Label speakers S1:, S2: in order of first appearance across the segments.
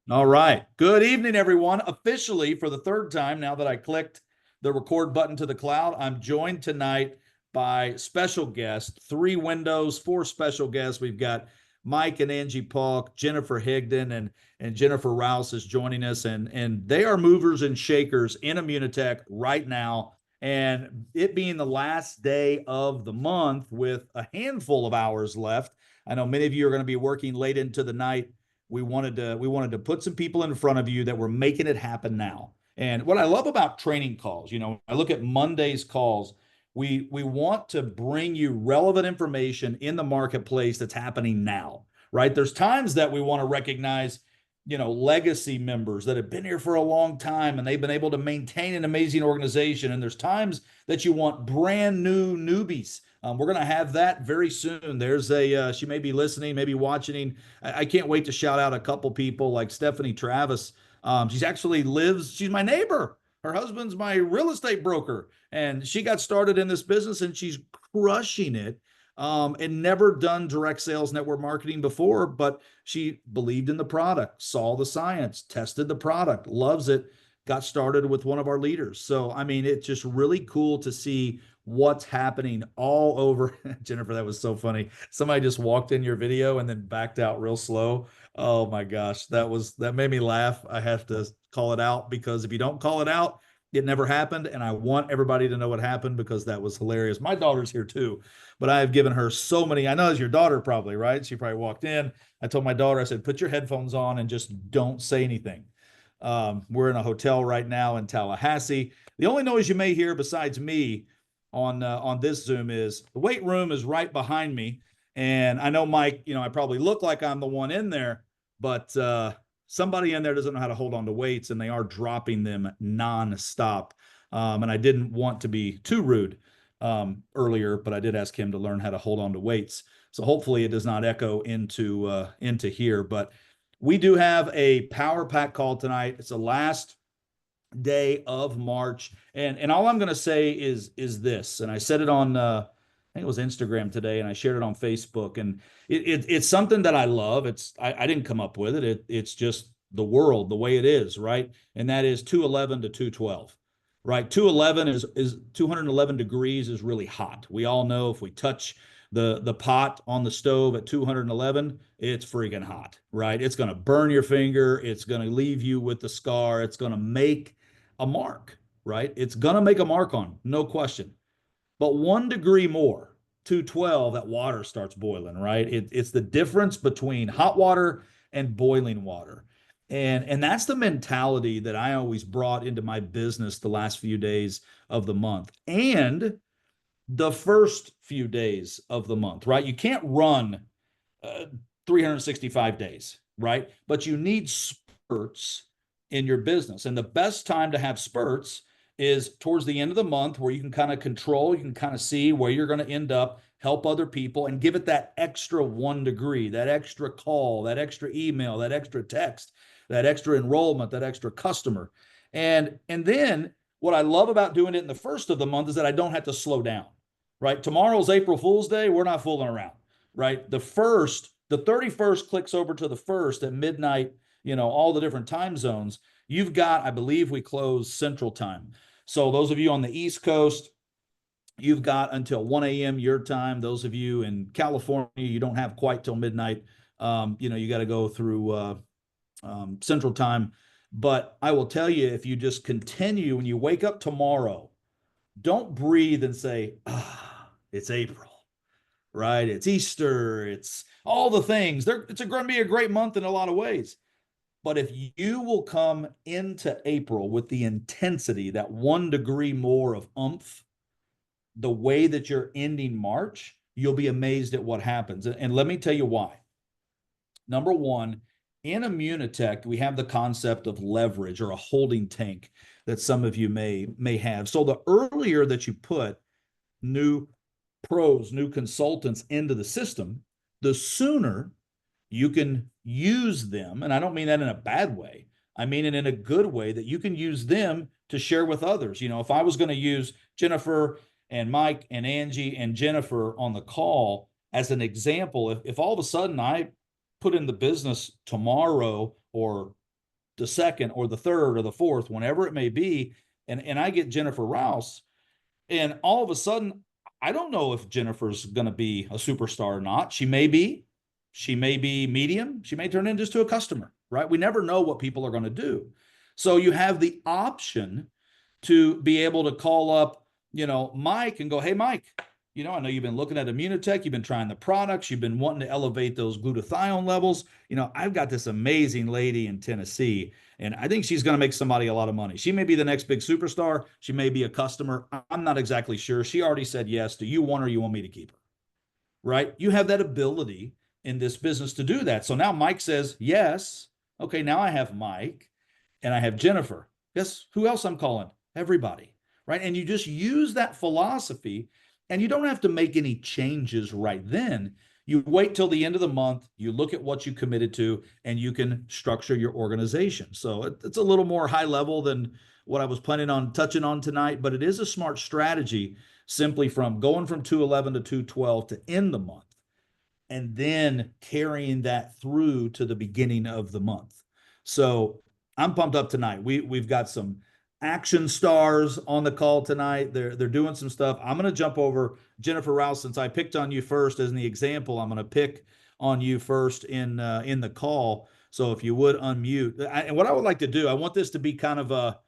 S1: All right. Good evening, everyone. Officially, for the third time, now that I clicked the record button to the cloud, I'm joined tonight by special guests, three windows, four special guests. We've got Mike and Angie Paulk, Jennifer Higdon, and Jennifer Rouse is joining us. And they are movers and shakers in Immunotec right now. And it being the last day of the month with a handful of hours left, I know many of you are going to be working late into the night. We wanted to put some people in front of you that were making it happen now. And what I love about training calls, I look at Monday's calls. We want to bring you relevant information in the marketplace that's happening now, right? There's times that we want to recognize, legacy members that have been here for a long time and they've been able to maintain an amazing organization. And there's times that you want brand new newbies. We're going to have that very soon. There's she may be listening, maybe watching. I can't wait to shout out a couple people like Stephanie Travis. She's my neighbor. Her husband's my real estate broker, and she got started in this business and she's crushing it. And never done direct sales network marketing before, but she believed in the product, saw the science, tested the product, loves it, got started with one of our leaders. So, I mean, it's just really cool to see what's happening all over. Jennifer, that was so funny. Somebody just walked in your video and then backed out real slow. Oh my gosh, that made me laugh. I have to call it out because if you don't call it out, it never happened. And I want everybody to know what happened because that was hilarious. My daughter's here too, but I have given her so many. I know it's your daughter probably, right? She probably walked in. I told my daughter, I said, put your headphones on and just don't say anything. We're in a hotel right now in Tallahassee. The only noise you may hear besides me on this Zoom is the weight room is right behind me. And I know, Mike, I probably look like I'm the one in there, but somebody in there doesn't know how to hold on to weights and they are dropping them nonstop. And I didn't want to be too rude earlier, but I did ask him to learn how to hold on to weights. So hopefully it does not echo into here. But we do have a power pack call tonight. It's the last day of March. And all I'm going to say is this, and I said it on I think it was Instagram today, and I shared it on Facebook, and it's something that I love. I didn't come up with it. It's just the world, the way it is, right? And that is 211 to 212. Right? 211 is 211 degrees is really hot. We all know if we touch the pot on the stove at 211, it's freaking hot, right? It's going to burn your finger. It's going to leave you with the scar. It's going to make a mark, right? It's going to make a mark on, no question. But 1 degree more, 212, that water starts boiling, right? It's the difference between hot water and boiling water. And that's the mentality that I always brought into my business the last few days of the month and the first few days of the month, right? You can't run 365 days, right? But you need spurts in your business. And the best time to have spurts is towards the end of the month where you can kind of control, you can kind of see where you're going to end up, help other people, and give it that extra 1 degree, that extra call, that extra email, that extra text, that extra enrollment, that extra customer. And then what I love about doing it in the first of the month is that I don't have to slow down, right? Tomorrow's April Fool's Day. We're not fooling around, right? The 31st clicks over to the first at midnight, all the different time zones. You've got, I believe we close Central Time. So those of you on the East Coast, you've got until 1 a.m. your time. Those of you in California, you don't have quite till midnight. You got to go through Central Time. But I will tell you, if you just continue, when you wake up tomorrow, don't breathe and say, it's April, right? It's Easter. It's all the things. It's going to be a great month in a lot of ways. But if you will come into April with the intensity, that 1 degree more of oomph, the way that you're ending March, you'll be amazed at what happens. And let me tell you why. Number one, in Immunotec, we have the concept of leverage or a holding tank that some of you may have. So the earlier that you put new pros, new consultants into the system, the sooner you can use them. And I don't mean that in a bad way. I mean it in a good way that you can use them to share with others. If I was going to use Jennifer and Mike and Angie and Jennifer on the call as an example, if all of a sudden I put in the business tomorrow or the second or the third or the fourth, whenever it may be. And I get Jennifer Rouse, and all of a sudden, I don't know if Jennifer's going to be a superstar or not. She may be. She may be medium. She may turn into just a customer, right? We never know what people are going to do. So you have the option to be able to call up, Mike and go, hey, Mike, I know you've been looking at Immunotec. You've been trying the products. You've been wanting to elevate those glutathione levels. I've got this amazing lady in Tennessee, and I think she's going to make somebody a lot of money. She may be the next big superstar. She may be a customer. I'm not exactly sure. She already said yes. Do you want her? You want me to keep her? Right? You have that ability in this business to do that. So now Mike says yes. Okay, now I have Mike and I have Jennifer. Guess who else I'm calling? Everybody. Right? And you just use that philosophy, and you don't have to make any changes right then. You wait till the end of the month, you look at what you committed to, and you can structure your organization. So it's a little more high level than what I was planning on touching on tonight, but it is a smart strategy, simply from going from 211 to 212 to end the month, and then carrying that through to the beginning of the month. So I'm pumped up tonight. We've got some action stars on the call tonight. They're doing some stuff. I'm going to jump over Jennifer Rouse, since I picked on you first as the example. I'm going to pick on you first in the call. So if you would unmute, and what I would like to do, I want this to be kind of a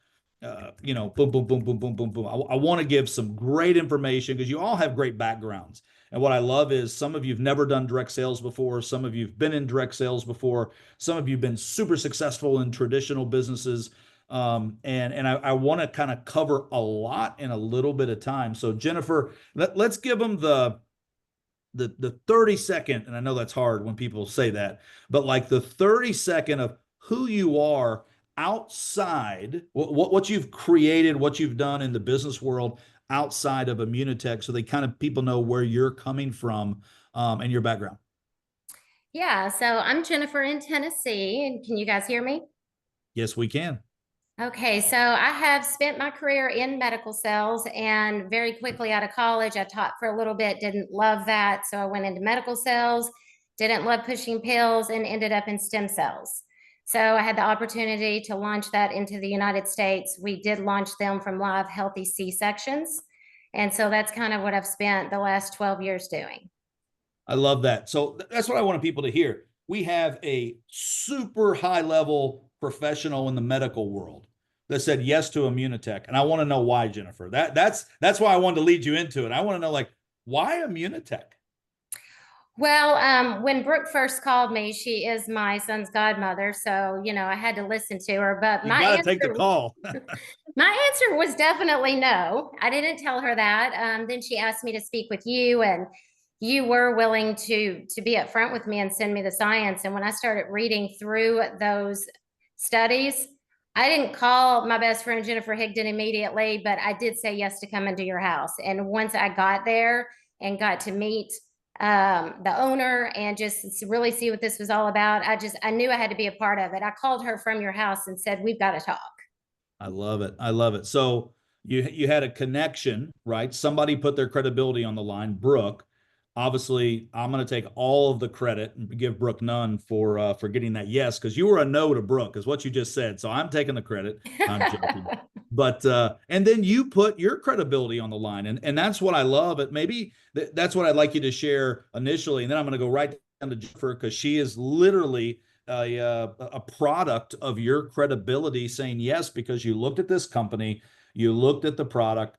S1: boom, boom, boom, boom, boom, boom, boom. I want to give some great information, because you all have great backgrounds. And what I love is some of you've never done direct sales before. Some of you've been in direct sales before. Some of you've been super successful in traditional businesses. And I want to kind of cover a lot in a little bit of time. So Jennifer, let's give them the 30-second, and I know that's hard when people say that, but like the 30-second of who you are outside, what you've created, what you've done in the business world outside of Immunotec, so they kind of, people know where you're coming from, and your background.
S2: Yeah, so I'm Jennifer in Tennessee, and can you guys hear me?
S1: Yes, we can.
S2: Okay, so I have spent my career in medical sales, and very quickly out of college, I taught for a little bit, didn't love that. So I went into medical sales, didn't love pushing pills, and ended up in stem cells. So I had the opportunity to launch that into the United States. We did launch them from live healthy C-sections. And so that's kind of what I've spent the last 12 years doing.
S1: I love that. So that's what I want people to hear. We have a super high level professional in the medical world that said yes to Immunotec. And I want to know why, Jennifer. That's why I wanted to lead you into it. I want to know, like, why Immunotec?
S2: Well, when Brooke first called me, she is my son's godmother, so I had to listen to her. But
S1: You got to take the call.
S2: my answer was definitely no. I didn't tell her that. Then she asked me to speak with you, and you were willing to be upfront with me and send me the science. And when I started reading through those studies, I didn't call my best friend Jennifer Higdon immediately, but I did say yes to come into your house. And once I got there and got to meet the owner and just really see what this was all about, I knew I had to be a part of it. I called her from your house and said, we've got to talk.
S1: I love it. I love it. So you had a connection, right? Somebody put their credibility on the line, Brooke. Obviously, I'm going to take all of the credit and give Brooke none for getting that yes, because you were a no to Brooke, is what you just said. So I'm taking the credit. I'm joking. But and then you put your credibility on the line, and that's what I love. It maybe that's what I'd like you to share initially, and then I'm going to go right down to Jennifer, because she is literally a product of your credibility, saying yes because you looked at this company, you looked at the product,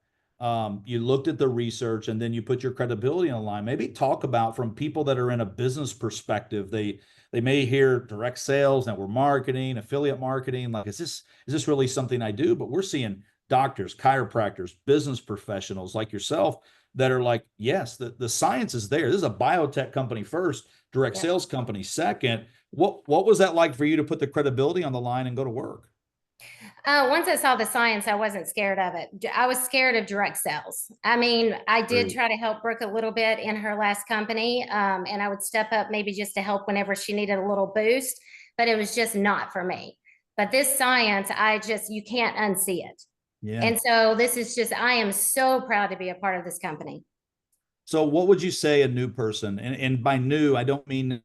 S1: you looked at the research, and then you put your credibility on the line. Maybe talk about, from people that are in a business perspective, they may hear direct sales, network marketing, affiliate marketing. Like, is this really something I do? But we're seeing doctors, chiropractors, business professionals like yourself that are like, yes, the science is there. This is a biotech company first, direct sales company second. What was that like for you to put the credibility on the line and go to work?
S2: Once I saw the science, I wasn't scared of it. I was scared of direct sales. I mean, I did try to help Brooke a little bit in her last company, and I would step up maybe just to help whenever she needed a little boost, but it was just not for me. But this science, you can't unsee it.
S1: Yeah.
S2: And so this is just, I am so proud to be a part of this company.
S1: So what would you say a new person, and by new, I don't mean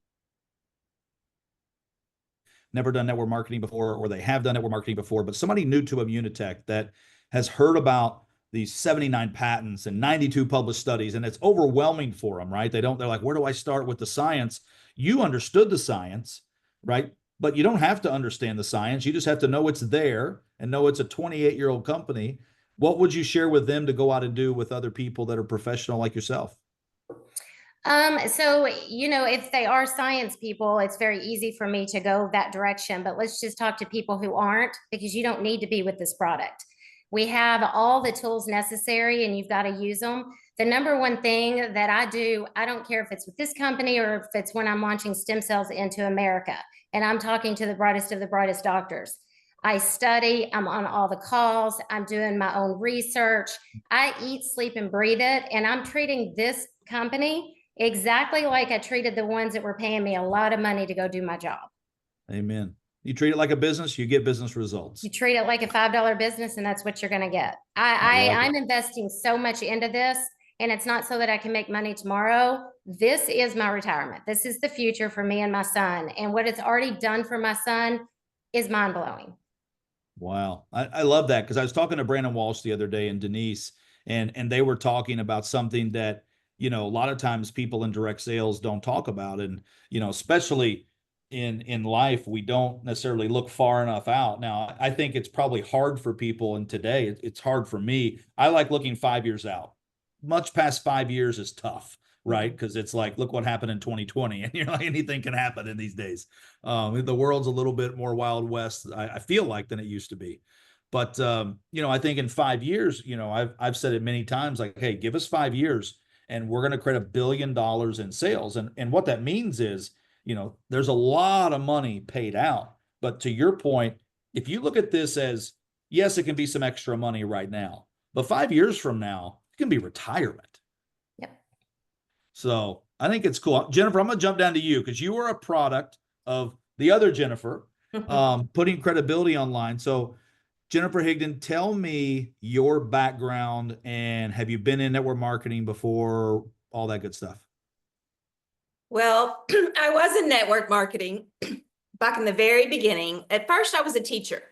S1: never done network marketing before, or they have done network marketing before, but somebody new to Immunotec that has heard about these 79 patents and 92 published studies, and it's overwhelming for them, right? They're like, where do I start with the science? You understood the science, right? But you don't have to understand the science. You just have to know it's there and know it's a 28-year-old company. What would you share with them to go out and do with other people that are professional like yourself?
S2: So, if they are science people, it's very easy for me to go that direction. But let's just talk to people who aren't, because you don't need to be with this product. We have all the tools necessary and you've got to use them. The number one thing that I do, I don't care if it's with this company or if it's when I'm launching stem cells into America and I'm talking to the brightest of the brightest doctors. I study, I'm on all the calls, I'm doing my own research. I eat, sleep, and breathe it. And I'm treating this company exactly like I treated the ones that were paying me a lot of money to go do my job.
S1: Amen. You treat it like a business, you get business results.
S2: You treat it like a $5 business, and that's what you're going to get. I'm investing so much into this, and it's not so that I can make money tomorrow. This is my retirement. This is the future for me and my son. And what it's already done for my son is mind blowing.
S1: Wow. I love that, because I was talking to Brandon Walsh the other day and Denise, and they were talking about something that, a lot of times people in direct sales don't talk about. And, especially in life, we don't necessarily look far enough out. Now, I think it's probably hard for people, and today it's hard for me. I like looking 5 years out. Much past 5 years is tough, right? Because it's like, look what happened in 2020, and you're like, anything can happen in these days. The world's a little bit more Wild West, I feel like, than it used to be. But I think in 5 years, I've said it many times, like, hey, give us 5 years, and we're going to create $1 billion in sales. And what that means is, there's a lot of money paid out. But to your point, if you look at this as, yes, it can be some extra money right now, but 5 years from now, it can be retirement.
S2: Yep.
S1: So I think it's cool. Jennifer, I'm going to jump down to you, because you are a product of the other Jennifer, putting credibility online. So Jennifer Higdon, tell me your background, and have you been in network marketing before, all that good stuff?
S3: Well, I was in network marketing back in the very beginning. At first, I was a teacher.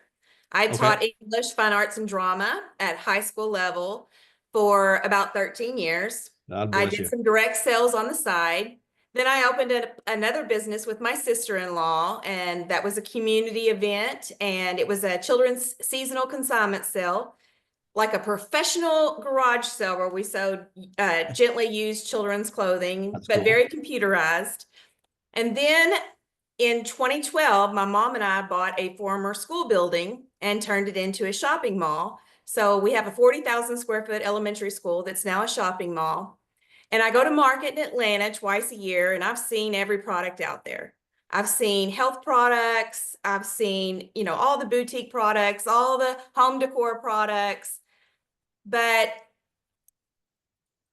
S3: I taught English, fine arts, and drama at high school level for about 13 years. I did some direct sales on the side. Then I opened another business with my sister-in-law, and that was a community event, and it was a children's seasonal consignment sale, like a professional garage sale where we sold gently used children's clothing, but cool. Very computerized. And then in 2012, my mom and I bought a former school building and turned it into a shopping mall. So we have a 40,000 square foot elementary school that's now a shopping mall. And I go to market in Atlanta twice a year, and I've seen every product out there. I've seen health products. I've seen, all the boutique products, all the home decor products. But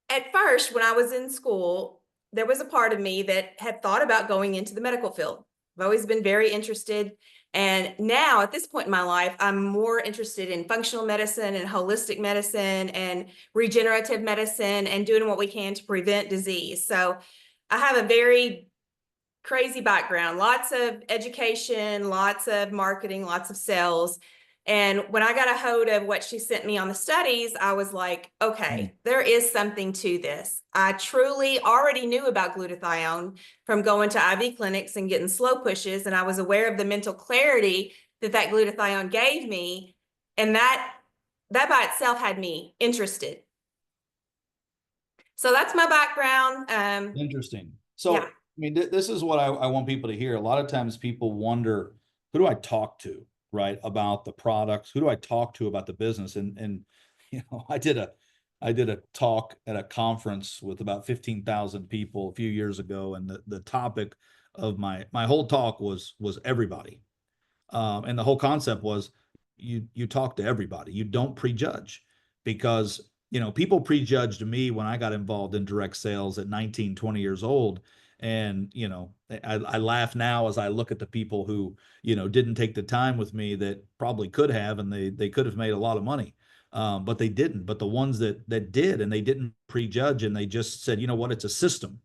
S3: at first, when I was in school, there was a part of me that had thought about going into the medical field. I've always been very interested. And now at this point in my life, I'm more interested in functional medicine and holistic medicine and regenerative medicine and doing what we can to prevent disease. So I have a very crazy background, lots of education, lots of marketing, lots of sales. And when I got a hold of what she sent me on the studies, I was like, okay, there is something to this. I truly already knew about glutathione from going to IV clinics and getting slow pushes. And I was aware of the mental clarity that glutathione gave me. And that by itself had me interested. So that's my background.
S1: Interesting. So, yeah. I mean, this is what I want people to hear. A lot of times people wonder, who do I talk to? Right, about the products? Who do I talk to about the business? And I did a talk at a conference with about 15,000 people a few years ago, and the topic of my whole talk was everybody, and the whole concept was you talk to everybody. You don't prejudge, because people prejudged me when I got involved in direct sales at 19, 20 years old. And, I laugh now as I look at the people who, didn't take the time with me that probably could have, and they could have made a lot of money, but they didn't. But the ones that did, and they didn't prejudge, and they just said, you know what, it's a system.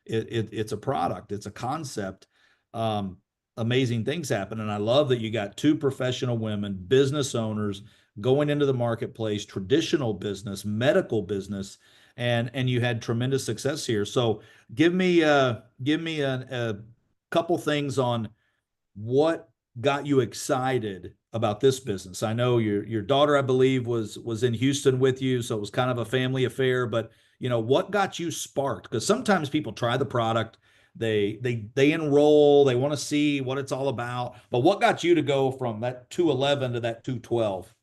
S1: It's a product. It's a concept. amazing things happen. And I love that you got two professional women, business owners, going into the marketplace, traditional business, medical business, and you had tremendous success here. So give me a couple things on what got you excited about this business. I know your daughter, I believe, was in Houston with you, so it was kind of a family affair. But what got you sparked? Because sometimes people try the product, they enroll, they want to see what it's all about. But what got you to go from that 211 to that 212?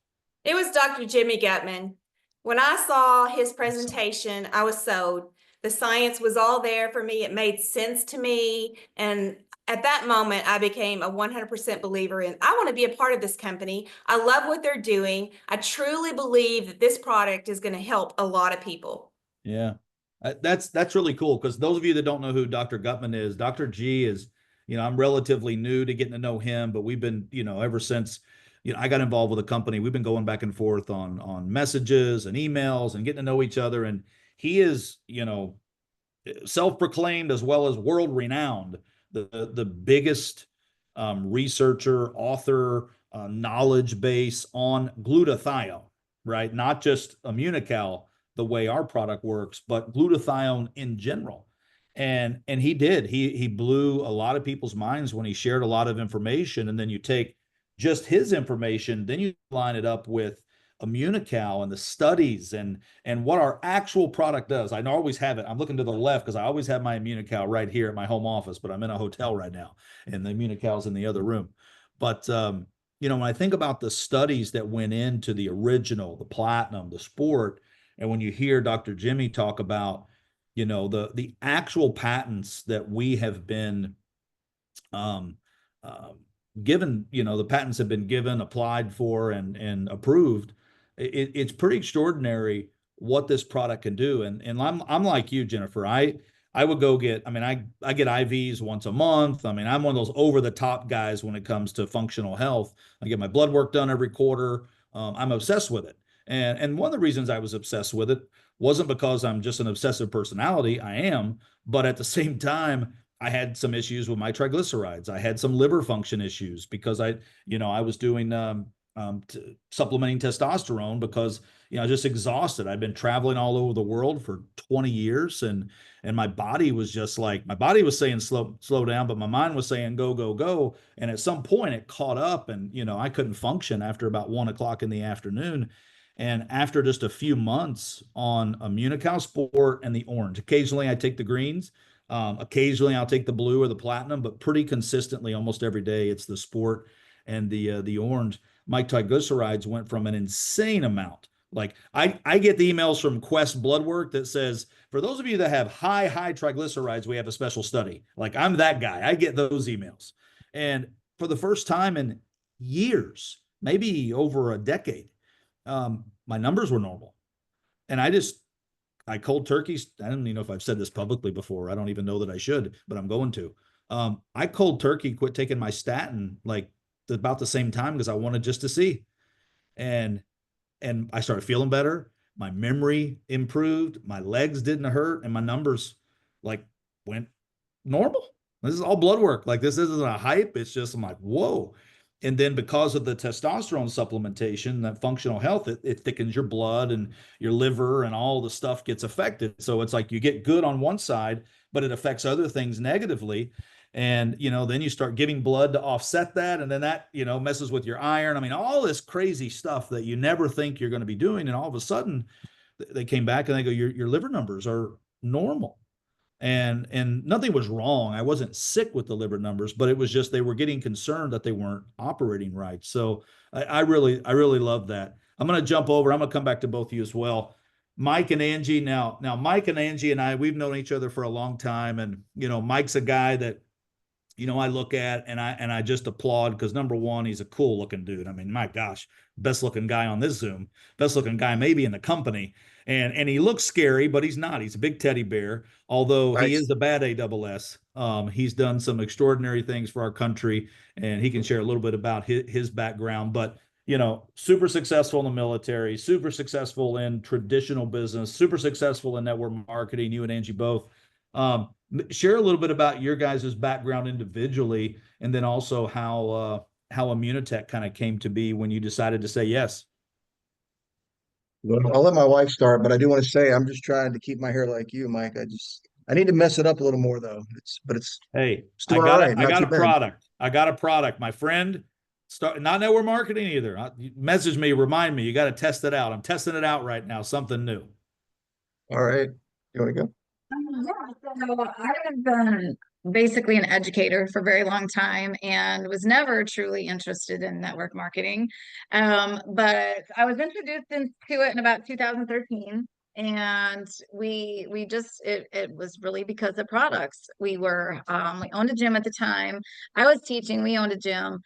S3: It was Dr. Jimmy Gutman. When I saw his presentation, I was sold. The science was all there for me. It made sense to me. And at that moment, I became a 100% believer in, I want to be a part of this company. I love what they're doing. I truly believe that this product is going to help a lot of people.
S1: Yeah. That's really cool, because those of you that don't know who Dr. Gutman is, Dr. G is, I'm relatively new to getting to know him, but we've been, ever since, I got involved with the company, we've been going back and forth on messages and emails and getting to know each other. And he is, self-proclaimed as well as world renowned, the biggest researcher, author, knowledge base on glutathione, right? Not just Immunocal, the way our product works, but glutathione in general. And he blew a lot of people's minds when he shared a lot of information. And then you take just his information, then you line it up with Immunical and the studies and what our actual product does. I always have it. I'm looking to the left because I always have my Immunical right here at my home office, but I'm in a hotel right now, and the Immunical's in the other room. But when I think about the studies that went into the original, the platinum, the sport, and when you hear Dr. Jimmy talk about, the actual patents that we have been um, given, the patents have been given, applied for, and approved. It's pretty extraordinary what this product can do. And I'm like you, Jennifer. I would go get, I get IVs once a month. I'm one of those over the top guys when it comes to functional health. I get my blood work done every quarter. I'm obsessed with it. And one of the reasons I was obsessed with it wasn't because I'm just an obsessive personality. I am, but at the same time, I had some issues with my triglycerides. I had some liver function issues because I was doing supplementing testosterone because I was just exhausted. I'd been traveling all over the world for 20 years, and my body was just like, my body was saying slow down, but my mind was saying go go go. And at some point, it caught up, and I couldn't function after about 1 o'clock in the afternoon. And after just a few months on Immunical Sport and the orange, occasionally I take the greens. Occasionally I'll take the blue or the platinum, but pretty consistently, almost every day, it's the sport and the orange. My triglycerides went from an insane amount. Like I get the emails from Quest Blood Work that says, for those of you that have high triglycerides, we have a special study. Like, I'm that guy. I get those emails. And for the first time in years, maybe over a decade, my numbers were normal. And I cold turkeys. I don't even know if I've said this publicly before. I don't even know that I should, but I'm going to. I cold turkey quit taking my statin like about the same time because I wanted just to see. And I started feeling better. My memory improved. My legs didn't hurt, and my numbers like went normal. This is all blood work. Like, this isn't a hype. It's just, I'm like, whoa. And then because of the testosterone supplementation, that functional health, it thickens your blood and your liver, and all the stuff gets affected. So it's like you get good on one side, but it affects other things negatively. And, then you start giving blood to offset that. And then that, messes with your iron. All this crazy stuff that you never think you're going to be doing. And all of a sudden they came back and they go, your liver numbers are normal. And nothing was wrong. I wasn't sick with the liver numbers, but it was just they were getting concerned that they weren't operating right. So I really love that. I'm going to jump over. I'm going to come back to both of you as well. Mike and Angie. Now Mike and Angie and I, we've known each other for a long time. And, Mike's a guy that, I look at and I just applaud because, number one, he's a cool looking dude. My gosh, best looking guy on this Zoom, best looking guy maybe in the company. And he looks scary, but he's not. He's a big teddy bear, although he is a bad ASS. He's done some extraordinary things for our country, and he can share a little bit about his background. But, super successful in the military, super successful in traditional business, super successful in network marketing, you and Angie both. Share a little bit about your guys' background individually, and then also how Immunotech kind of came to be when you decided to say yes.
S4: Well, I'll let my wife start, but I do want to say I'm just trying to keep my hair like you, Mike. I need to mess it up a little more though.
S1: Hey,
S4: It's doing all right,
S1: I
S4: not
S1: got
S4: too
S1: a
S4: bad.
S1: product. I got a product, my friend. Start not network marketing either. Message me, remind me. You got to test it out. I'm testing it out right now. Something new.
S4: All right. You want to go?
S5: Yeah, so I've been basically an educator for a very long time and was never truly interested in network marketing. But I was introduced into it in about 2013. And we just it was really because of products. We owned a gym at the time. I was teaching, we owned a gym.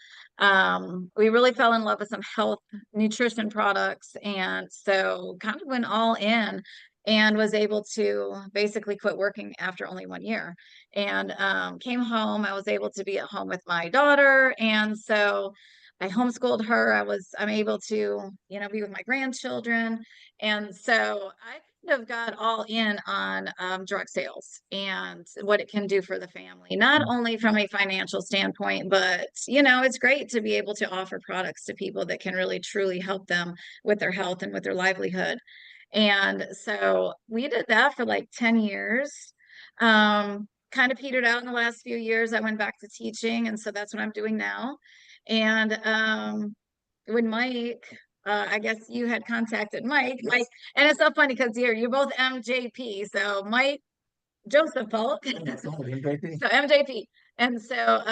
S5: We really fell in love with some health nutrition products, and so kind of went all in and was able to basically quit working after only 1 year and came home. I was able to be at home with my daughter, and so I homeschooled her. I'm able to, be with my grandchildren, and so I kind of got all in on drug sales and what it can do for the family, not only from a financial standpoint, but it's great to be able to offer products to people that can really truly help them with their health and with their livelihood. And so we did that for like 10 years. Kind of petered out in the last few years. I went back to teaching, and so that's what I'm doing now. And when Mike, I guess you had contacted Mike, and it's so funny because you're both MJP. So Mike Joseph Polk. So MJP. And so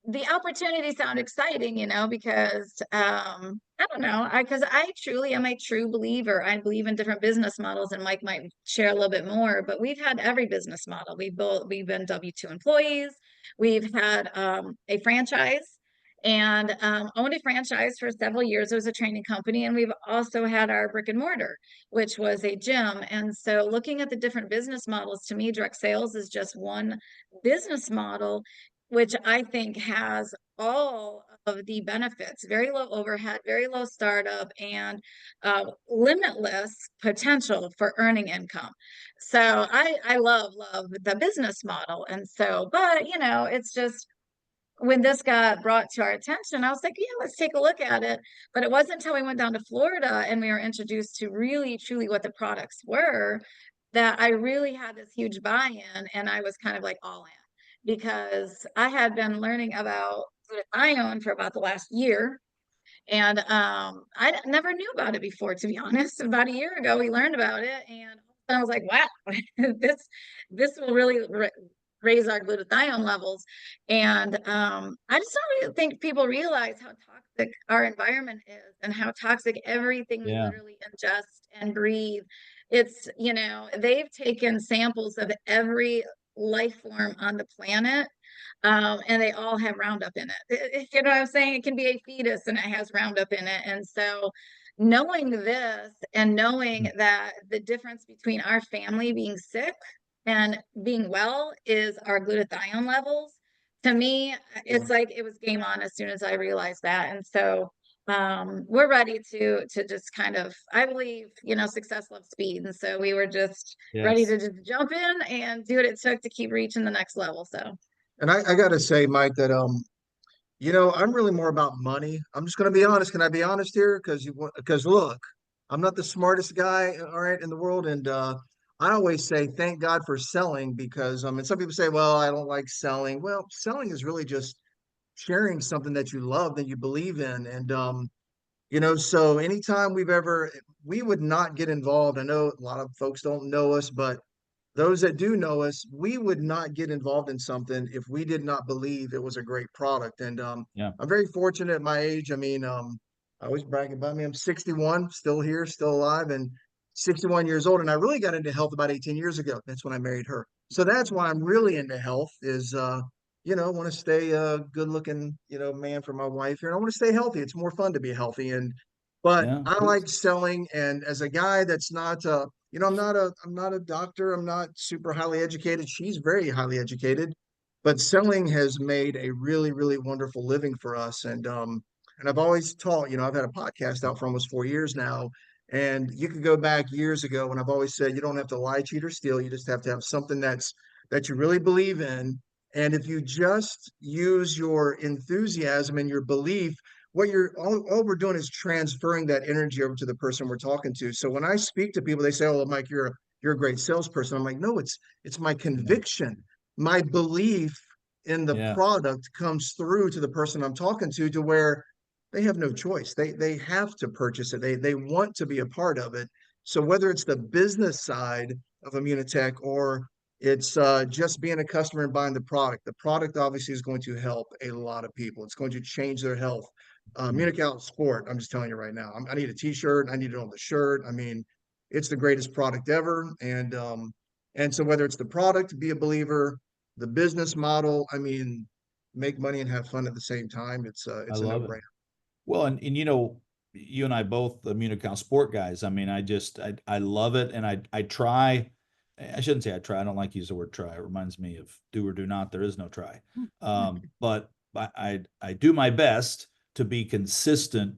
S5: the opportunity sounded exciting, because I don't know, because I truly am a true believer. I believe in different business models, and Mike might share a little bit more, but we've had every business model. We've been W-2 employees, we've had a franchise, and owned a franchise for several years. It was a training company, and we've also had our brick and mortar, which was a gym. And so looking at the different business models, to me, direct sales is just one business model, which I think has all of the benefits: very low overhead, very low startup, and limitless potential for earning income. So I love the business model. And so, but it's just, when this got brought to our attention, I was like, yeah, let's take a look at it. But it wasn't until we went down to Florida and we were introduced to really, truly what the products were, that I really had this huge buy-in, and I was kind of like all in, because I had been learning about glutathione for about the last year. And never knew about it before, to be honest. About a year ago, we learned about it, and I was like, wow, this will really raise our glutathione levels. And I just don't really think people realize how toxic our environment is and how toxic everything we
S1: Yeah.
S5: literally ingest and breathe. It's, they've taken samples of every life form on the planet, and they all have Roundup in it. You know what I'm saying? It can be a fetus and it has Roundup in it. And so knowing this, and knowing that the difference between our family being sick and being well is our glutathione levels, to me, it's like it was game on as soon as I realized that. And so we're ready to just kind of, I believe, success loves speed. And so we were just ready
S1: Yes.
S5: to just jump in and do what it took to keep reaching the next level. So
S4: And I gotta say, Mike, that I'm really more about money. I'm just gonna be honest. Can I be honest here? Because look, I'm not the smartest guy, all right, in the world, and I always say thank God for selling, because and some people say, well, I don't like selling. Well, selling is really just sharing something that you love, that you believe in, and so anytime we would not get involved. I know a lot of folks don't know us, but those that do know us, we would not get involved in something if we did not believe it was a great product. And
S1: Yeah.
S4: I'm very fortunate at my age. I mean, I always brag about me. I'm 61, still here, still alive, and 61 years old. And I really got into health about 18 years ago. That's when I married her. So that's why I'm really into health, is want to stay a good looking, man for my wife here. And I want to stay healthy. It's more fun to be healthy. But
S1: Yeah.
S4: I like selling. And as a guy that's not I'm not a doctor. I'm not super highly educated. She's very highly educated, but selling has made a really, really wonderful living for us. And I've always taught, I've had a podcast out for almost 4 years now. And you could go back years ago when I've always said you don't have to lie, cheat, or steal. You just have to have something that's that you really believe in. And if you just use your enthusiasm and your belief, all we're doing is transferring that energy over to the person we're talking to. So when I speak to people, they say, "Oh, Mike, you're a great salesperson." I'm like, "No, it's my conviction, my belief in the
S1: Yeah.
S4: product comes through to the person I'm talking to where they have no choice. They have to purchase it. They want to be a part of it. So whether it's the business side of Immunotech or it's just being a customer and buying the product obviously is going to help a lot of people. It's going to change their health. Munich Out Sport, I'm just telling you right now, I need a t-shirt. I need it on the shirt. I mean, it's the greatest product ever. And so whether it's the product, be a believer, the business model, I mean, make money and have fun at the same time.
S1: I
S4: It's a
S1: love it.
S4: no-brainer.
S1: Well, and you know, you and I both Immunocom sport guys. I mean, I love it, and I try. I shouldn't say I try. I don't like to use the word try. It reminds me of do or do not. There is no try. But I do my best to be consistent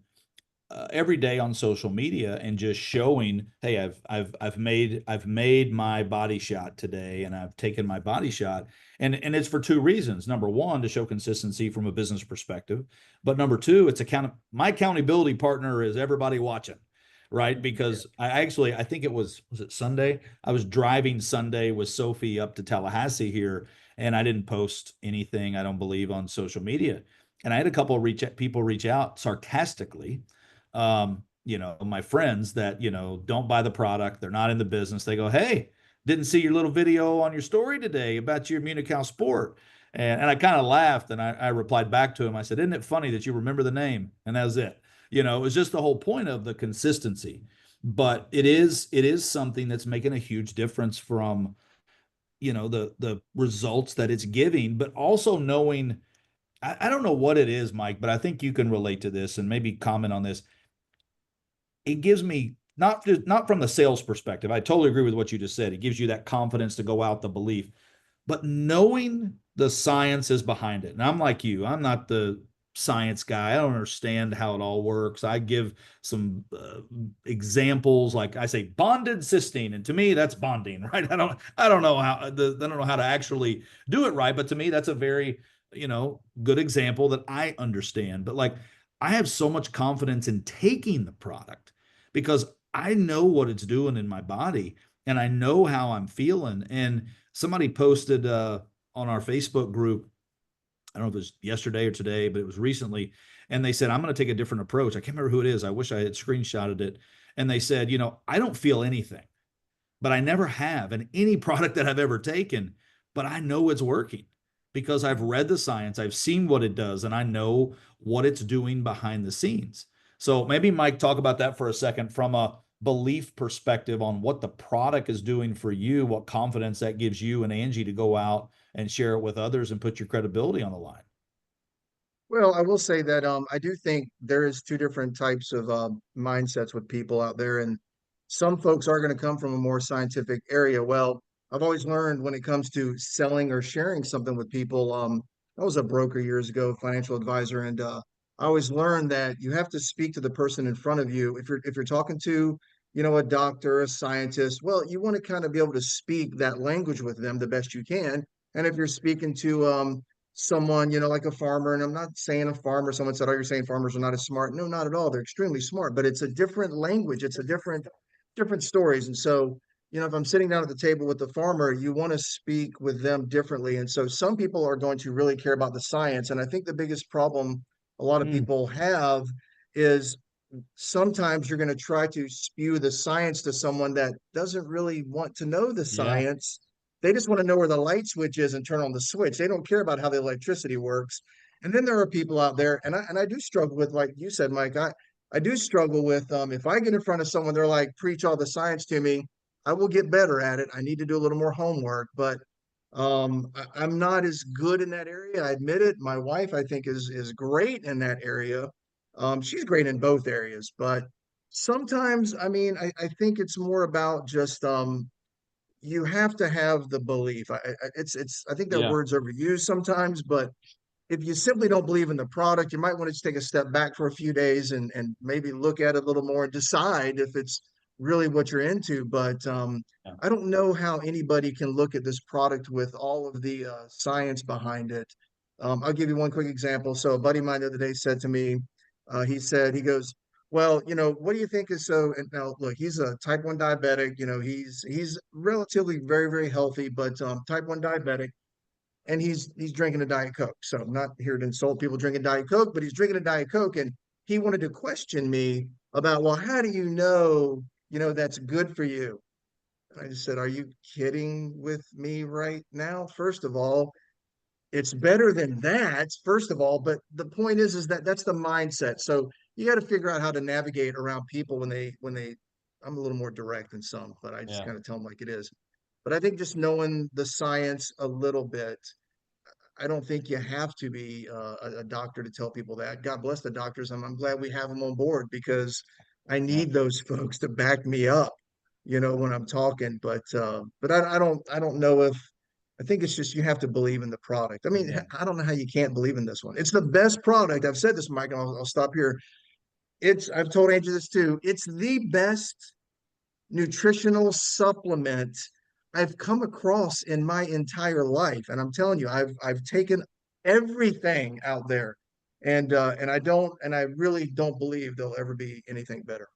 S1: every day on social media and just showing, hey, I've made my body shot today, and I've taken my body shot, and it's for two reasons. Number one, to show consistency from a business perspective, but number two, it's my accountability partner is everybody watching, right? Because I think it was it Sunday? I was driving Sunday with Sophie up to Tallahassee here, and I didn't post anything, I don't believe, on social media. And I had a couple of people reach out sarcastically, you know, my friends that, you know, don't buy the product. They're not in the business. They go, "Hey, didn't see your little video on your story today about your Immunocal sport." And I kind of laughed, and I replied back to him. I said, "Isn't it funny that you remember the name?" And that was it. You know, it was just the whole point of the consistency. But it is something that's making a huge difference from, you know, the results that it's giving, but also knowing, I don't know what it is, Mike, but I think you can relate to this and maybe comment on this. It gives me not from the sales perspective. I totally agree with what you just said. It gives you that confidence to go out, the belief, but knowing the science is behind it. And I'm like you, I'm not the science guy. I don't understand how it all works. I give some examples, like I say bonded cysteine, and to me that's bonding, right? I don't know how to actually do it right, but to me that's a very, you know, good example that I understand. But like, I have so much confidence in taking the product because I know what it's doing in my body, and I know how I'm feeling. And somebody posted on our Facebook group, I don't know if it was yesterday or today, but it was recently, and they said, "I'm going to take a different approach." I can't remember who it is. I wish I had screenshotted it. And they said, "You know, I don't feel anything, but I never have in any product that I've ever taken, but I know it's working because I've read the science, I've seen what it does, and I know what it's doing behind the scenes." So maybe Mike, talk about that for a second from a belief perspective on what the product is doing for you, what confidence that gives you and Angie to go out and share it with others and put your credibility on the line.
S4: Well, I will say that I do think there is two different types of mindsets with people out there, and some folks are going to come from a more scientific area. Well, I've always learned when it comes to selling or sharing something with people. I was a broker years ago, financial advisor, and I always learned that you have to speak to the person in front of you. If you're talking to, you know, a doctor, a scientist, well, you want to kind of be able to speak that language with them the best you can. And if you're speaking to someone, you know, like a farmer, and I'm not saying a farmer, someone said, "Oh, you're saying farmers are not as smart." No, not at all. They're extremely smart, but it's a different language. It's a different stories. And so, you know, if I'm sitting down at the table with the farmer, you want to speak with them differently. And so some people are going to really care about the science. And I think the biggest problem a lot of
S1: Mm,
S4: people have is sometimes you're going to try to spew the science to someone that doesn't really want to know the
S1: yeah.
S4: science. They just want to know where the light switch is and turn on the switch. They don't care about how the electricity works. And then there are people out there, and I do struggle with, like you said, Mike. I do struggle with if I get in front of someone, they're like, "Preach all the science to me." I will get better at it. I need to do a little more homework, but I'm not as good in that area. I admit it. My wife, I think, is great in that area. She's great in both areas, but sometimes, I mean, I think it's more about just you have to have the belief. I think that
S1: Yeah.
S4: word's overused sometimes, but if you simply don't believe in the product, you might want to just take a step back for a few days and maybe look at it a little more and decide if it's really what you're into. But
S1: Yeah.
S4: I don't know how anybody can look at this product with all of the science behind it. I'll give you one quick example. So a buddy of mine the other day said to me, he goes, well, what do you think is so, and now look, he's a type 1 diabetic, he's relatively very, very healthy, but type 1 diabetic, and he's drinking a Diet Coke. So I'm not here to insult people drinking Diet Coke, but he's drinking a Diet Coke, and he wanted to question me about, well, how do you know, that's good for you? And I just said, are you kidding with me right now? First of all, it's better than that, first of all, but the point is that that's the mindset. So you got to figure out how to navigate around people when they I'm a little more direct than some, but I just
S1: Yeah.
S4: kind of tell them like it is. But I think just knowing the science a little bit, I don't think you have to be a doctor to tell people that. God bless the doctors. I'm glad we have them on board, because I
S1: Yeah.
S4: need those folks to back me up, when I'm talking. But I don't know if, I think it's just you have to believe in the product. I mean,
S1: Yeah.
S4: I don't know how you can't believe in this one. It's the best product. I've said this, Mike, and I'll stop here. I've told Angie this too. It's the best nutritional supplement I've come across in my entire life. And I'm telling you, I've taken everything out there, and I really don't believe there'll ever be anything better.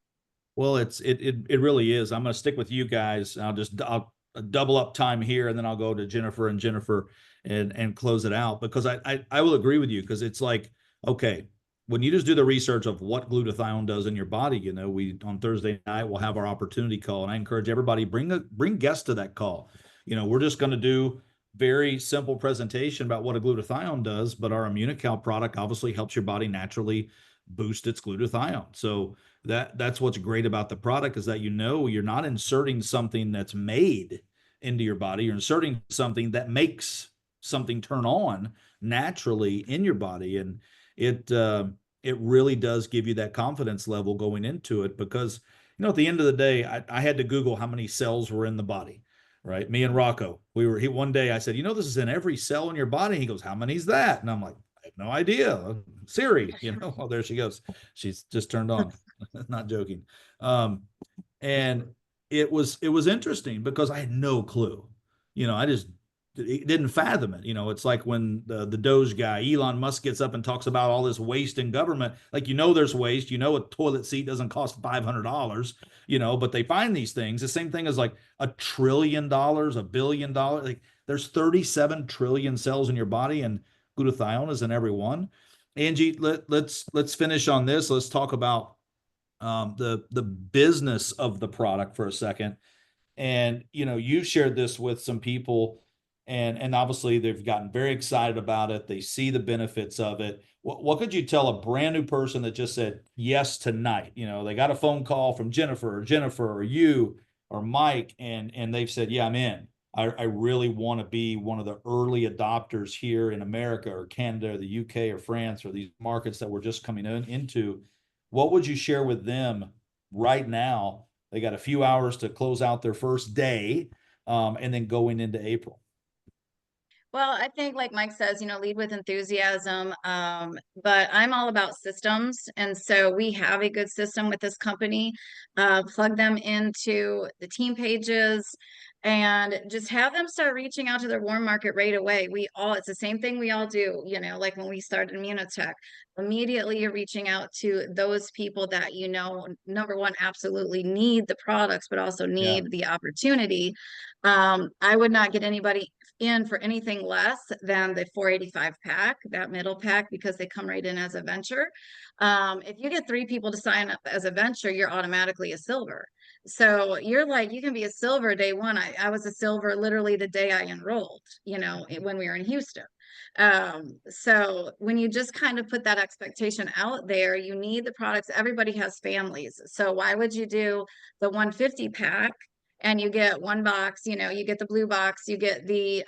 S1: Well, it really is. I'm going to stick with you guys. I'll double up time here, and then I'll go to Jennifer and close it out, because I will agree with you, because it's like, okay, when you just do the research of what glutathione does in your body, we on Thursday night we'll have our opportunity call, and I encourage everybody bring guests to that call. We're just going to do very simple presentation about what a glutathione does, but our Immunocal product obviously helps your body naturally boost its glutathione. So that's what's great about the product, is that you're not inserting something that's made into your body. You're inserting something that makes something turn on naturally in your body, and it really does give you that confidence level going into it, because at the end of the day, I had to Google how many cells were in the body. Right, me and Rocco, one day I said, this is in every cell in your body. He goes, how many is that? And I'm like, I have no idea. Siri, well, there she goes. She's just turned on. Not joking. And it was interesting, because I had no clue. I just didn't fathom it. It's like when the Doge guy, Elon Musk, gets up and talks about all this waste in government. Like, there's waste. A toilet seat doesn't cost $500. But they find these things. The same thing as like $1 trillion, $1 billion. Like, there's 37 trillion cells in your body, and glutathione is in every one. Angie, let's finish on this. Let's talk about the business of the product for a second. And you've shared this with some people, and obviously they've gotten very excited about it. They see the benefits of it. What could you tell a brand new person that just said yes tonight? They got a phone call from Jennifer or you or Mike, and they've said, yeah, I'm in. I really want to be one of the early adopters here in America or Canada or the UK or France, or these markets that we're just coming into. What would you share with them right now? They got a few hours to close out their first day, and then going into April.
S5: Well, I think, like Mike says, lead with enthusiasm. But I'm all about systems. And so we have a good system with this company. Plug them into the team pages and just have them start reaching out to their warm market right away. It's the same thing we all do, like when we started Immunotec. Immediately you're reaching out to those people that, number one, absolutely need the products, but also need the opportunity. I would not get anybody in for anything less than the 485 pack, that middle pack, because they come right in as a venture. If you get 3 people to sign up as a venture, you're automatically a silver. So you can be a silver day one. I was a silver literally the day I enrolled, when we were in Houston. So when you just kind of put that expectation out there, you need the products. Everybody has families. So why would you do the 150 pack and you get 1 box, you get the blue box, you get the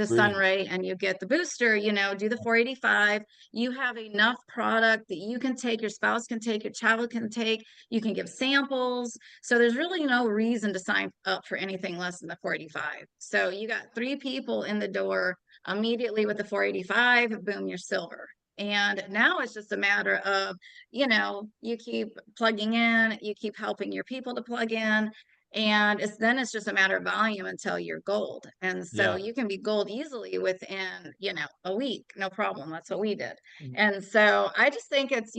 S5: Sunray, and you get the booster, do the 485. You have enough product that you can take, your spouse can take, your child can take, you can give samples. So there's really no reason to sign up for anything less than the 485. So you got 3 people in the door immediately with the 485, boom, you're silver. And now it's just a matter of, you keep plugging in, you keep helping your people to plug in. And it's just a matter of volume until you're gold. And so
S1: Yeah.
S5: you can be gold easily within, a week, no problem. That's what we did. And so I just think it's,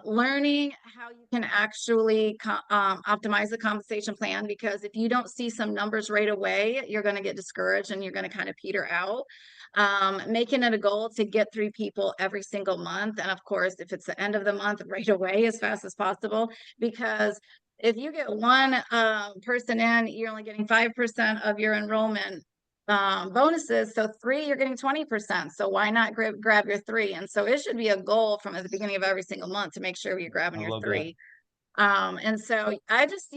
S5: learning how you can actually optimize the compensation plan, because if you don't see some numbers right away, you're going to get discouraged and you're going to kind of peter out. Making it a goal to get 3 people every single month. And of course, if it's the end of the month, right away as fast as possible, because if you get one person in, you're only getting 5% of your enrollment bonuses. So 3, you're getting 20%. So why not grab your 3? And so it should be a goal from at the beginning of every single month to make sure you're grabbing
S1: I
S5: your
S1: love that.
S5: 3. And so I just,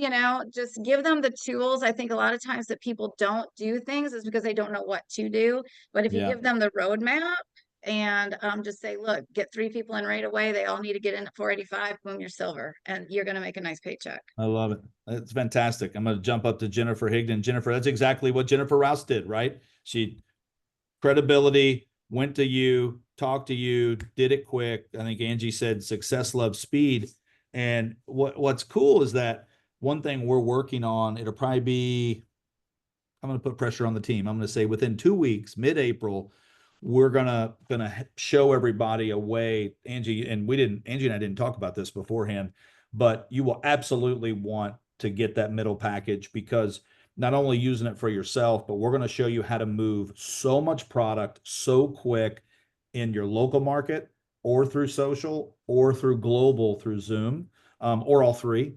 S5: just give them the tools. I think a lot of times that people don't do things is because they don't know what to do. But if you
S1: Yeah.
S5: give them the roadmap and just say, look, get 3 people in right away. They all need to get in at 485, boom, you're silver, and you're going to make a nice paycheck.
S1: I love it. It's fantastic. I'm going to jump up to Jennifer Higdon. Jennifer, that's exactly what Jennifer Rouse did, right? She credibility, went to you, talked to you, did it quick. I think Angie said success loves speed. And what's cool is that one thing we're working on, it'll probably be, I'm going to put pressure on the team. I'm going to say within 2 weeks, mid-April, we're gonna show everybody a way. Angie and I didn't talk about this beforehand, but you will absolutely want to get that middle package, because not only using it for yourself, but we're going to show you how to move so much product so quick in your local market, or through social, or through global through Zoom, or all three.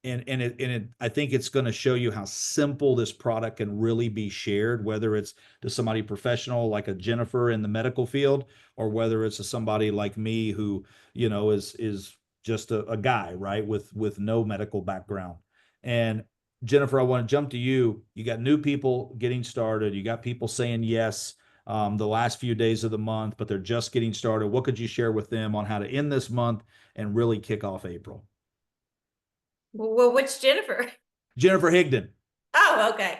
S1: I think it's going to show you how simple this product can really be shared, whether it's to somebody professional like a Jennifer in the medical field, or whether it's to somebody like me who, is just a guy, right, with no medical background. And Jennifer, I want to jump to you. You got new people getting started. You got people saying yes the last few days of the month, but they're just getting started. What could you share with them on how to end this month and really kick off April?
S3: Well, which Jennifer?
S1: Jennifer Higdon.
S3: Oh, okay.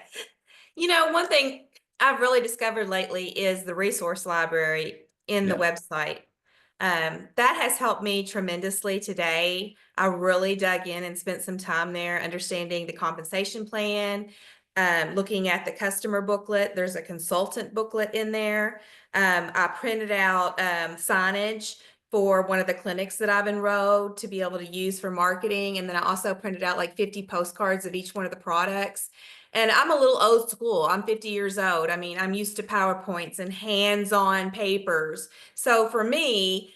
S3: One thing I've really discovered lately is the resource library in the website. That has helped me tremendously today. I really dug in and spent some time there understanding the compensation plan, looking at the customer booklet. There's a consultant booklet in there. I printed out signage for one of the clinics that I've enrolled to be able to use for marketing. And then I also printed out like 50 postcards of each one of the products. And I'm a little old school. I'm 50 years old. I mean, I'm used to PowerPoints and hands-on papers. So for me,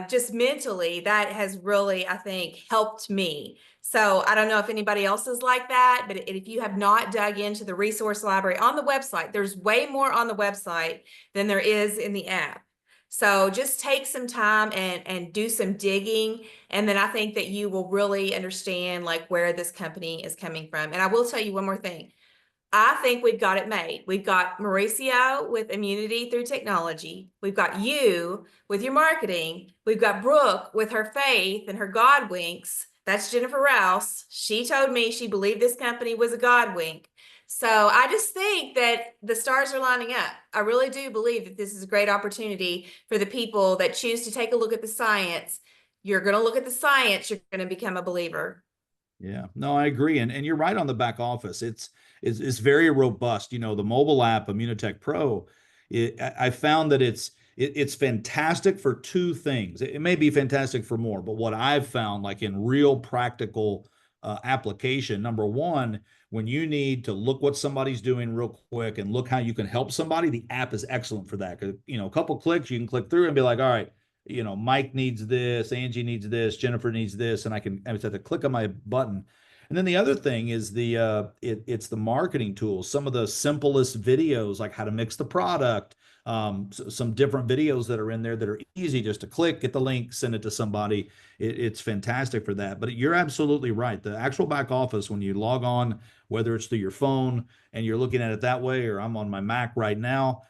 S3: just mentally, that has really, I think, helped me. So I don't know if anybody else is like that, but if you have not dug into the resource library on the website, there's way more on the website than there is in the app. So just take some time and do some digging. And then I think that you will really understand like where this company is coming from. And I will tell you one more thing. I think we've got it made. We've got Mauricio with immunity through technology. We've got you with your marketing. We've got Brooke with her faith and her God winks. That's Jennifer Rouse. She told me she believed this company was a God wink. So I just think that the stars are lining up. I really do believe that this is a great opportunity for the people that choose to take a look at the science. You're going to look at the science. You're going to become a believer.
S1: Yeah, no, I agree. And you're right on the back office. It's very robust. The mobile app, Immunotec Pro, I found that it's fantastic for 2 things. It may be fantastic for more, but what I've found, like in real practical application, number one, when you need to look what somebody's doing real quick and look how you can help somebody, the app is excellent for that. 'Cause, a couple clicks, you can click through and be like, all right, Mike needs this, Angie needs this, Jennifer needs this, and I just have to click on my button. And then the other thing is it's the marketing tools. Some of the simplest videos, like how to mix the product, some different videos that are in there that are easy just to click, get the link, send it to somebody. It's fantastic for that. But you're absolutely right. The actual back office, when you log on, whether it's through your phone and you're looking at it that way, or I'm on my Mac right now,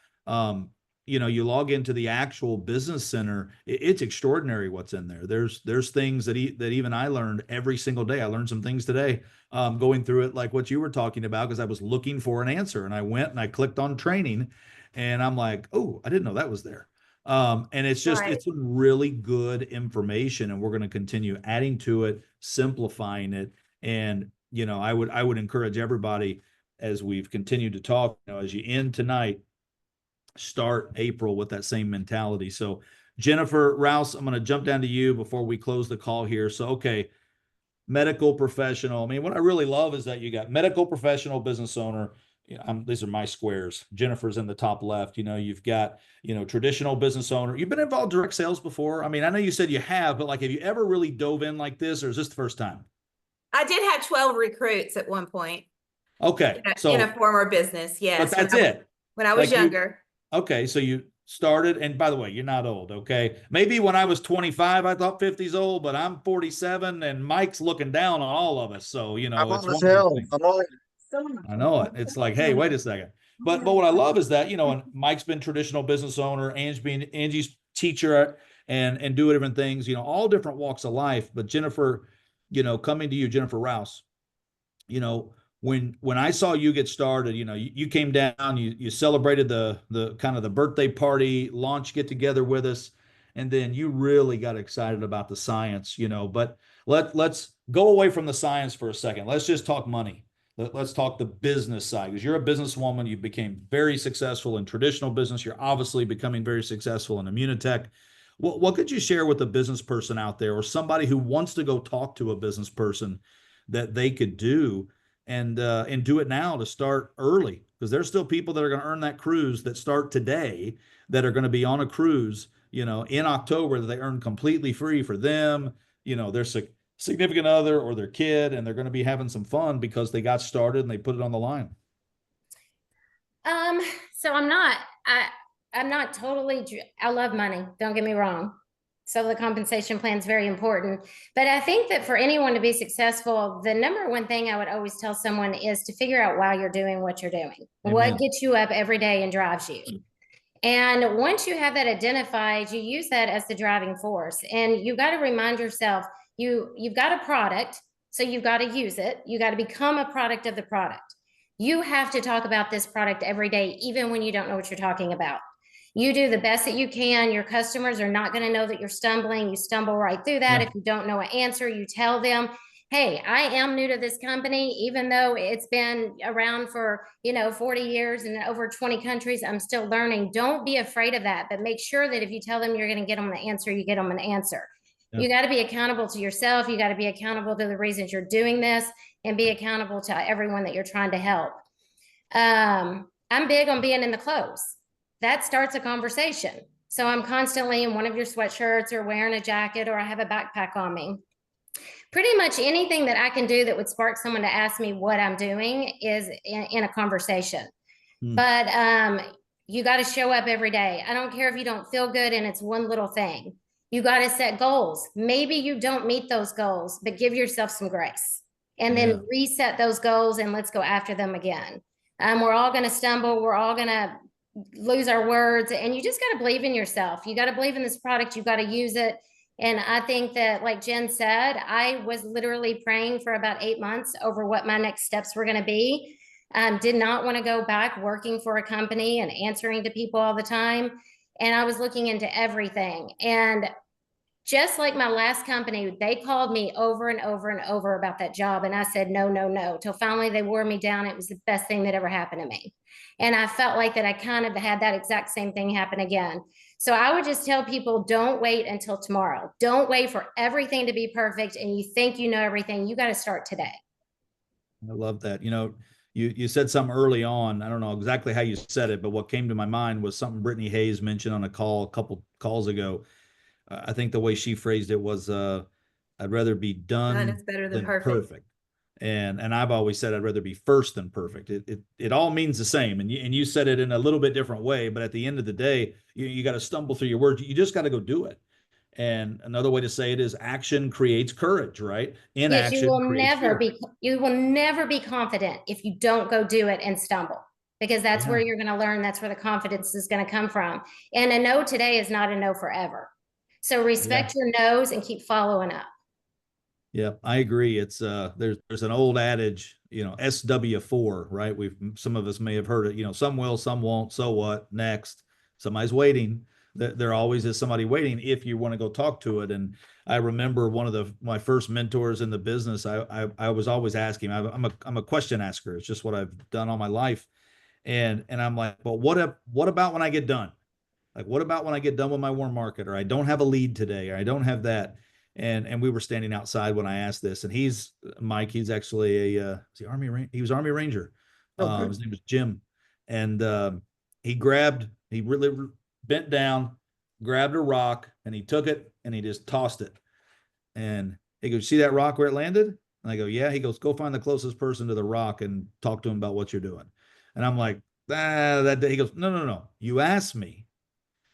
S1: you log into the actual business center, it's extraordinary what's in there. There's things that even I learned every single day. I learned some things today going through it, like what you were talking about, because I was looking for an answer and I went and I clicked on training and I'm like, oh, I didn't know that was there. And it's just,
S3: Right.
S1: it's some really good information, and we're going to continue adding to it, simplifying it. And, I would encourage everybody, as we've continued to talk, as you end tonight, start April with that same mentality. So Jennifer Rouse, I'm going to jump down to you before we close the call here. So, okay, medical professional. I mean, what I really love is that you got medical professional, business owner. These are my squares. Jennifer's in the top left. You've got, traditional business owner. You've been involved in direct sales before. I mean, I know you said you have, but like, have you ever really dove in like this, or is this the first time?
S3: I did have 12 recruits at one point
S1: Okay.
S3: in a former business.
S1: But
S3: Yes.
S1: that's it.
S3: When I was younger.
S1: Okay. So you started, and by the way, you're not old. Okay. Maybe when I was 25, I thought 50's old, but I'm 47 and Mike's looking down on all of us. So,
S4: I'm
S1: it's
S4: old as
S1: one of those
S4: hell.
S1: things.
S4: I'm old.
S1: I know it. It's like, hey, wait a second. But what I love is that, and Mike's been traditional business owner, Angie's teacher, and do different things, all different walks of life. But Jennifer, coming to you, Jennifer Rouse, when I saw you get started, you came down, you celebrated the kind of the birthday party launch get together with us, and then you really got excited about the science, but let's go away from the science for a second. Let's just talk money. Let's talk the business side, because you're a businesswoman. You became very successful in traditional business. You're obviously becoming very successful in Immunotec. What could you share with a business person out there, or somebody who wants to go talk to a business person, that they could do and do it now to start early? Because there's still people that are going to earn that cruise that start today, that are going to be on a cruise, in October, that they earn completely free for them, their significant other or their kid, and they're going to be having some fun because they got started and they put it on the line.
S2: So I'm not totally, I love money. Don't get me wrong. So the compensation plan is very important. But I think that for anyone to be successful, the number one thing I would always tell someone is to figure out why you're doing what you're doing.
S1: Amen.
S2: What gets you up every day and drives you. And once you have that identified, you use that as the driving force. And you got to remind yourself, you've got a product, so you've got to use it. You got to become a product of the product. You have to talk about this product every day, even when you don't know what you're talking about. You do the best that you can. Your customers are not going to know that you're stumbling. You stumble right through that.
S1: Yeah.
S2: If you don't know an answer, you tell them, hey, I am new to this company, even though it's been around for 40 years and over 20 countries. I'm still learning. Don't be afraid of that, but make sure that if you tell them you're going to get them the answer, you get them an answer. Yeah. You got to be accountable to yourself. You got to be accountable to the reasons you're doing this, and be accountable to everyone that you're trying to help. I'm big on being in the close. That starts a conversation. So I'm constantly in one of your sweatshirts, or wearing a jacket, or I have a backpack on me. Pretty much anything that I can do that would spark someone to ask me what I'm doing is in a conversation. But you got to show up every day. I don't care if you don't feel good and it's one little thing. You got to set goals. Maybe you don't meet those goals, but give yourself some grace, and then reset those goals, and let's go after them again. We're all going to stumble. We're all going to lose our words, and you just got to believe in yourself. You got to believe in this product. You got to use it. And I think that, like Jen said, I was literally praying for about 8 months over what my next steps were going to be. Did not want to go back working for a company and answering to people all the time. And I was looking into everything. And just like my last company, they called me over and over and over about that job. And I said, no, no, no, till finally they wore me down. It was the best thing that ever happened to me. And I felt like that I kind of had that exact same thing happen again. So I would just tell people, don't wait until tomorrow. Don't wait for everything to be perfect and you think you know everything. You got to start today.
S1: I love that. You said something early on. I don't know exactly how you said it, but what came to my mind was something Brittany Hayes mentioned on a couple calls ago. I think the way she phrased it was, I'd rather be done
S3: is better than
S1: than
S3: perfect.
S1: And I've always said I'd rather be first than perfect. It all means the same. And you said it in a little bit different way, but at the end of the day, you got to stumble through your words. You just got to go do it. And another way to say it is, action creates courage, right?
S2: Yes,
S1: Inaction creates fear.
S2: You will never be confident if you don't go do it and stumble, because that's where you're going to learn. That's where the confidence is going to come from. And a no today is not a no forever. So respect your no's and keep following up.
S1: Yeah, I agree. It's there's an old adage, SW4, right? Some of us may have heard it, some will, some won't. So what? Next. Somebody's waiting. there always is somebody waiting if you want to go talk to it. And I remember one of my first mentors in the business, I was always asking, I'm a question asker. It's just what I've done all my life. And I'm like, well, what about when I get done? Like, what about when I get done with my warm market, or I don't have a lead today, or I don't have that? And we were standing outside when I asked this, and he's Mike. He's actually he was Army Ranger.
S4: Okay.
S1: His name was Jim, and he really bent down, grabbed a rock, and he took it and he just tossed it. And he goes, "See that rock where it landed?" And I go, "Yeah." He goes, "Go find the closest person to the rock and talk to him about what you're doing." And I'm like, that day. He goes, "No. You asked me."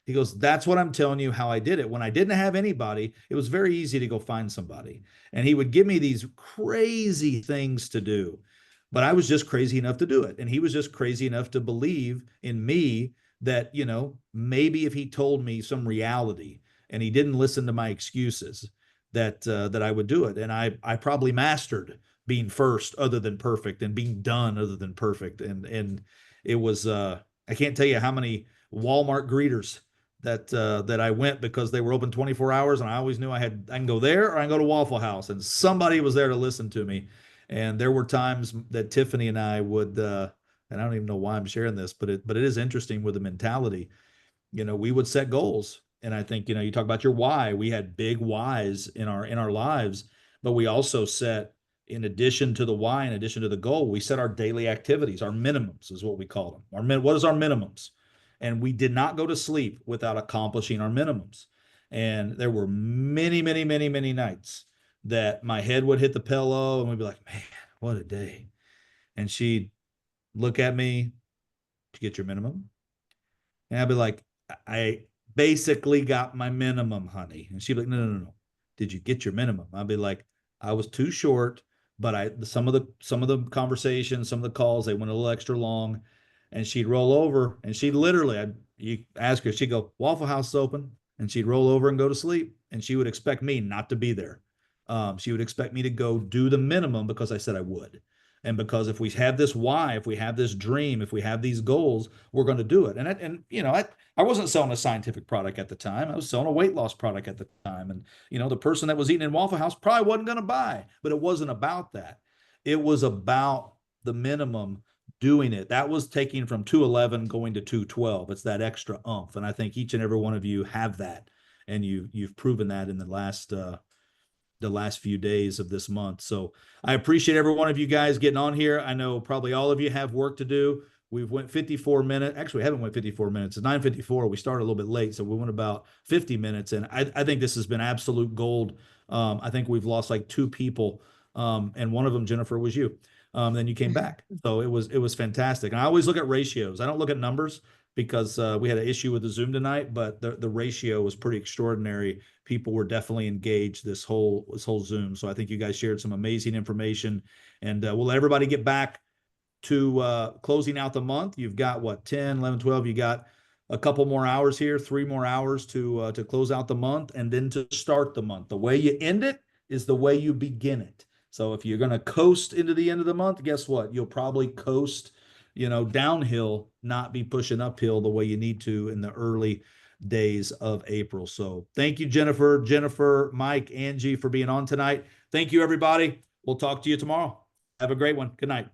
S1: He goes, "That's what I'm telling you how I did it. When I didn't have anybody, it was very easy to go find somebody." And he would give me these crazy things to do, but I was just crazy enough to do it. And he was just crazy enough to believe in me that, maybe if he told me some reality and he didn't listen to my excuses, that I would do it. And I probably mastered being first other than perfect, and being done other than perfect. And it was, I can't tell you how many Walmart greeters that I went because they were open 24 hours, and I always knew I can go there or I can go to Waffle House, and somebody was there to listen to me. And there were times that Tiffany and I would, and I don't even know why I'm sharing this, but it is interesting with the mentality. We would set goals, and I think, you talk about your why. We had big whys in our lives, but we also set, in addition to the why, in addition to the goal, we set our daily activities, our minimums is what we call them. What is our minimums? And we did not go to sleep without accomplishing our minimums. And there were many, many, many, many nights that my head would hit the pillow and we'd be like, "Man, what a day." And she'd look at me, "Did you get your minimum?" And I'd be like, "I basically got my minimum, honey." And she'd be like, "No. Did you get your minimum?" I'd be like, "I was too short, but some of the conversations, some of the calls, they went a little extra long." And she'd roll over, and she'd literally, you ask her, she'd go, "Waffle House is open," and she'd roll over and go to sleep. And she would expect me not to be there. She would expect me to go do the minimum because I said I would. And because if we have this why, if we have this dream, if we have these goals, we're going to do it. I wasn't selling a scientific product at the time. I was selling a weight loss product at the time. And, the person that was eating in Waffle House probably wasn't going to buy, but it wasn't about that. It was about the minimum, doing it. That was taking from 211 going to 212. It's that extra oomph. And I think each and every one of you have that. And you've proven that in the last few days of this month. So I appreciate every one of you guys getting on here. I know probably all of you have work to do. We've went 54 minutes. Actually, we haven't went 54 minutes. It's 9:54. We started a little bit late, so we went about 50 minutes. And I think this has been absolute gold. I think we've lost like 2 people. And one of them, Jennifer, was you. Then you came back. So it was fantastic. And I always look at ratios. I don't look at numbers because we had an issue with the Zoom tonight, but the ratio was pretty extraordinary. People were definitely engaged this whole Zoom. So I think you guys shared some amazing information, and we'll let everybody get back to closing out the month. You've got what, 10, 11, 12. You got a couple more hours here, 3 more hours to close out the month, and then to start the month. The way you end it is the way you begin it. So if you're going to coast into the end of the month, guess what? You'll probably coast, downhill, not be pushing uphill the way you need to in the early days of April. So thank you, Jennifer, Mike, Angie, for being on tonight. Thank you, everybody. We'll talk to you tomorrow. Have a great one. Good night.